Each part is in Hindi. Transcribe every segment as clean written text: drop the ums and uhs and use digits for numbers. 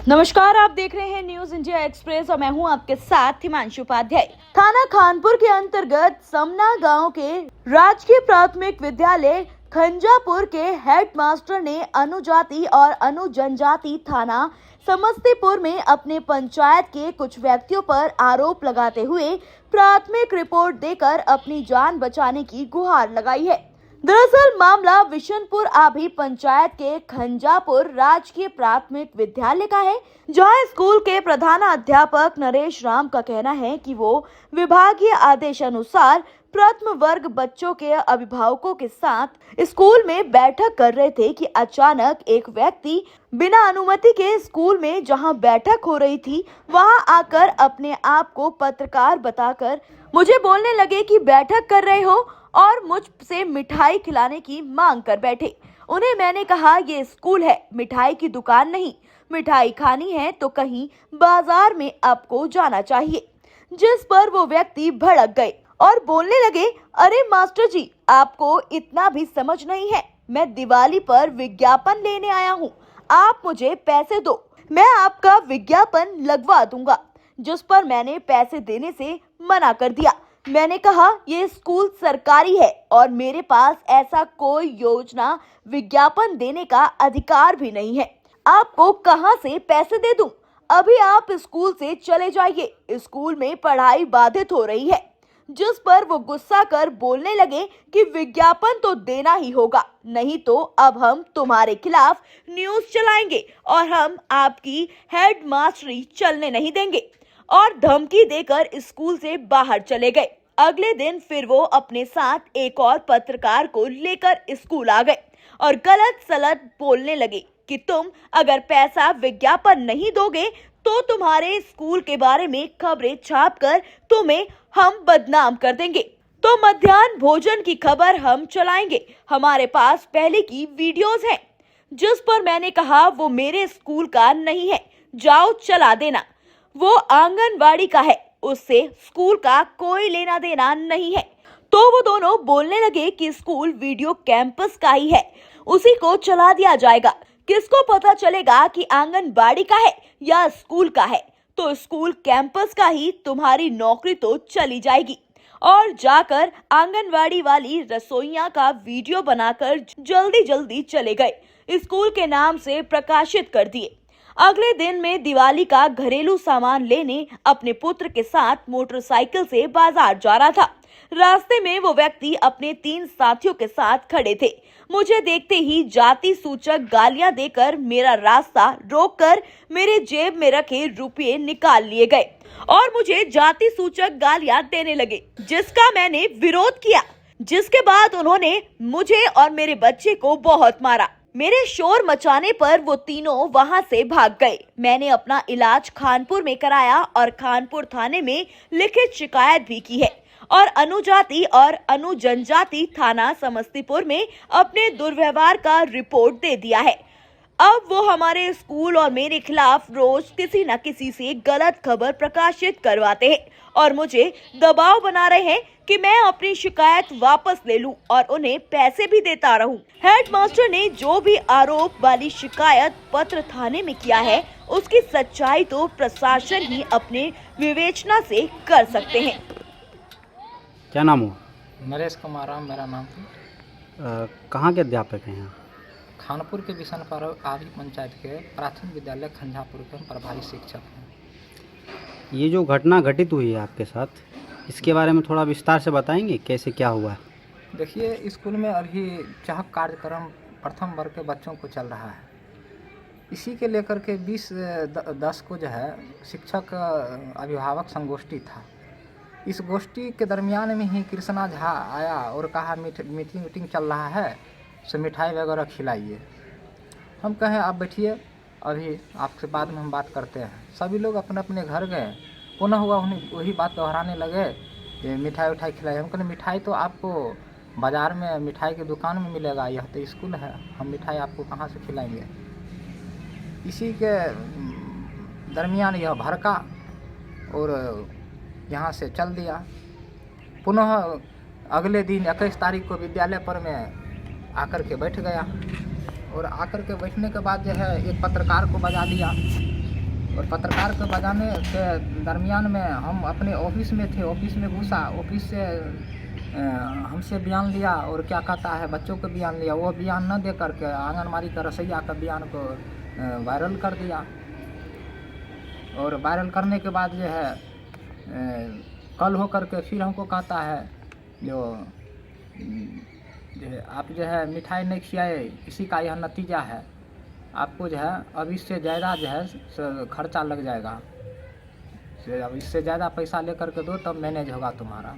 नमस्कार, आप देख रहे हैं न्यूज इंडिया एक्सप्रेस और मैं हूं आपके साथ हिमांशु उपाध्याय। थाना खानपुर के अंतर्गत समना गांव के राजकीय प्राथमिक विद्यालय खंजापुर के हेडमास्टर ने अनुजाति और अनुजनजाति थाना समस्तीपुर में अपने पंचायत के कुछ व्यक्तियों पर आरोप लगाते हुए प्राथमिक रिपोर्ट देकर अपनी जान बचाने की गुहार लगाई है। दरअसल मामला विशनपुर आभी पंचायत के खंजापुर राजकीय प्राथमिक विद्यालय का है, जहां स्कूल के प्रधानाध्यापक नरेश राम का कहना है कि वो विभागीय आदेश अनुसार प्रथम वर्ग बच्चों के अभिभावकों के साथ स्कूल में बैठक कर रहे थे कि अचानक एक व्यक्ति बिना अनुमति के स्कूल में जहां बैठक हो रही थी वहां आकर अपने आप को पत्रकार बताकर मुझे बोलने लगे कि बैठक कर रहे हो और मुझसे मिठाई खिलाने की मांग कर बैठे। उन्हें मैंने कहा ये स्कूल है, मिठाई की दुकान नहीं, मिठाई खानी है तो कहीं बाजार में आपको जाना चाहिए। जिस पर वो व्यक्ति भड़क गए और बोलने लगे, अरे मास्टर जी, आपको इतना भी समझ नहीं है, मैं दिवाली पर विज्ञापन लेने आया हूँ, आप मुझे पैसे दो, मैं आपका विज्ञापन लगवा दूंगा। जिस पर मैंने पैसे देने से मना कर दिया। मैंने कहा ये स्कूल सरकारी है और मेरे पास ऐसा कोई योजना विज्ञापन देने का अधिकार भी नहीं है, आपको कहां से पैसे दे दूं? अभी आप स्कूल से चले जाइए, स्कूल में पढ़ाई बाधित हो रही है। जिस पर वो गुस्सा कर बोलने लगे कि विज्ञापन तो देना ही होगा, नहीं तो अब हम तुम्हारे खिलाफ न्यूज चलाएंगे और हम आपकी हेडमास्टरी चलने नहीं देंगे, और धमकी देकर स्कूल से बाहर चले गए। अगले दिन फिर वो अपने साथ एक और पत्रकार को लेकर स्कूल आ गए और गलत सलत बोलने लगे कि तुम अगर पैसा विज्ञापन नहीं दोगे तो तुम्हारे स्कूल के बारे में खबरें छापकर तुम्हें हम बदनाम कर देंगे, तो मध्याह्न भोजन की खबर हम चलाएंगे, हमारे पास पहले की वीडियोस हैं। जिस पर मैंने कहा वो मेरे स्कूल का नहीं है, जाओ चला देना, वो आंगनवाड़ी का है, उससे स्कूल का कोई लेना देना नहीं है। तो वो दोनों बोलने लगे कि स्कूल वीडियो कैंपस का ही है, उसी को चला दिया जाएगा, किसको पता चलेगा कि आंगनबाड़ी का है या स्कूल का है, तो स्कूल कैंपस का ही तुम्हारी नौकरी तो चली जाएगी। और जाकर आंगनवाड़ी वाली रसोइया का वीडियो बनाकर जल्दी जल्दी चले गए, स्कूल के नाम से प्रकाशित कर दिए। अगले दिन में दिवाली का घरेलू सामान लेने अपने पुत्र के साथ मोटरसाइकिल से बाजार जा रहा था। रास्ते में वो व्यक्ति अपने 3 साथियों के साथ खड़े थे। मुझे देखते ही जाति सूचक गालियां देकर मेरा रास्ता रोककर मेरे जेब में रखे रुपये निकाल लिए गए और मुझे जाति सूचक गालियां देने लगे, जिसका मैंने विरोध किया। जिसके बाद उन्होंने मुझे और मेरे बच्चे को बहुत मारा। मेरे शोर मचाने पर वो तीनों वहां से भाग गए। मैंने अपना इलाज खानपुर में कराया और खानपुर थाने में लिखित शिकायत भी की है और अनुजाति और अनुजनजाति थाना समस्तीपुर में अपने दुर्व्यवहार का रिपोर्ट दे दिया है। अब वो हमारे स्कूल और मेरे खिलाफ रोज किसी न किसी से गलत खबर प्रकाशित करवाते हैं और मुझे दबाव बना रहे हैं कि मैं अपनी शिकायत वापस ले लूं और उन्हें पैसे भी देता रहूं। हेडमास्टर ने जो भी आरोप वाली शिकायत पत्र थाने में किया है उसकी सच्चाई तो प्रशासन ही अपने विवेचना से कर सकते हैं। क्या नाम हो? नरेश कुमार राम मेरा नाम है। कहाँ के अध्यापक हैं यहाँ? खानपुर के विशनपुर आभी पंचायत के प्राथमिक विद्यालय खंजापुर के प्रभारी शिक्षक हैं। ये जो घटना घटित हुई है आपके साथ, इसके बारे में थोड़ा विस्तार से बताएंगे, कैसे क्या हुआ है? देखिए, स्कूल में अभी चहक कार्यक्रम प्रथम वर्ग के बच्चों को चल रहा है। इसी के लेकर के 20-10 को जो है शिक्षक अभिभावक संगोष्ठी था। इस गोष्ठी के दरमियान में ही कृष्णा झा आया और कहा मीटिंग चल रहा है, सो मिठाई वगैरह खिलाइए। हम कहें आप बैठिए, अभी आपसे बाद में हम बात करते हैं। सभी लोग अपने अपने घर गए। पुनः हुआ उन्हें वही बात दोहराने लगे कि मिठाई उठाई खिलाई। हम कहें मिठाई तो आपको बाज़ार में मिठाई की दुकान में मिलेगा, यह तो स्कूल है, हम मिठाई आपको कहाँ से खिलाएंगे। इसी के दरमियान यह भड़का और यहाँ से चल दिया। पुनः अगले दिन 21 तारीख को विद्यालय पर में आकर के बैठ गया और आकर के बैठने के बाद जो है एक पत्रकार को बजा दिया और पत्रकार को बजाने के दरमियान में हम अपने ऑफिस में थे, ऑफिस में घुसा, ऑफिस से हमसे बयान लिया और क्या कहता है बच्चों को बयान लिया। वो बयान न दे करके आंगनबाड़ी का रसैया का बयान को वायरल कर दिया। और वायरल करने के बाद जो है कल हो करके फिर हमको कहता है जो आप जो है मिठाई नहीं खिलाए, इसी का यह नतीजा है। आपको जो है अब इससे ज़्यादा जो है खर्चा लग जाएगा, अब इससे ज़्यादा पैसा लेकर के दो तब मैनेज होगा तुम्हारा।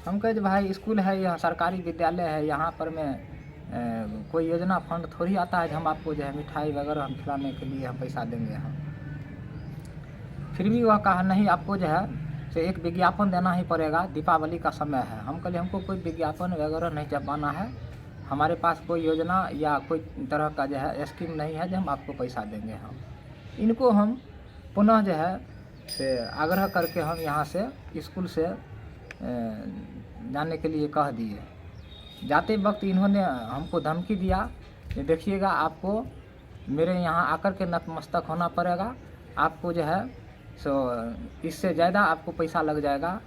हम कहे भाई स्कूल है, यह सरकारी विद्यालय है, यहाँ पर में कोई योजना फंड थोड़ी आता है जो हम आपको जो है मिठाई वगैरह हम खिलाने के लिए हम पैसा देंगे हम। फिर भी वह कहा नहीं, आपको जो है से एक विज्ञापन देना ही पड़ेगा, दीपावली का समय है। हम कहे हमको कोई विज्ञापन वगैरह नहीं छपाना है, हमारे पास कोई योजना या कोई तरह का जो है स्कीम नहीं है जो हम आपको पैसा देंगे। हम इनको हम पुनः जो है से आग्रह करके हम यहाँ से स्कूल से जाने के लिए कह दिए। जाते वक्त इन्होंने हमको धमकी दिया कि देखिएगा आपको मेरे यहाँ आकर के नतमस्तक होना पड़ेगा, आपको जो है सो इससे ज़्यादा आपको पैसा लग जाएगा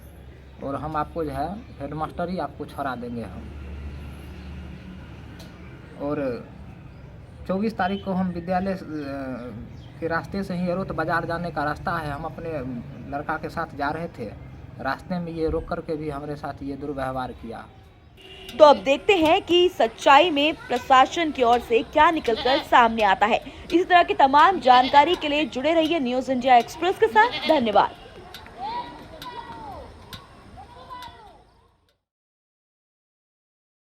और हम आपको जो है हेडमास्टर ही आपको छोड़ा देंगे हम। और 24 तारीख को हम विद्यालय के रास्ते से ही रोत बाज़ार जाने का रास्ता है, हम अपने लड़का के साथ जा रहे थे, रास्ते में ये रोक करके भी हमारे साथ ये दुर्व्यवहार किया। तो अब देखते हैं कि सच्चाई में प्रशासन की ओर से क्या निकलकर सामने आता है। इसी तरह की तमाम जानकारी के लिए जुड़े रहिए न्यूज़ इंडिया एक्सप्रेस के साथ। धन्यवाद।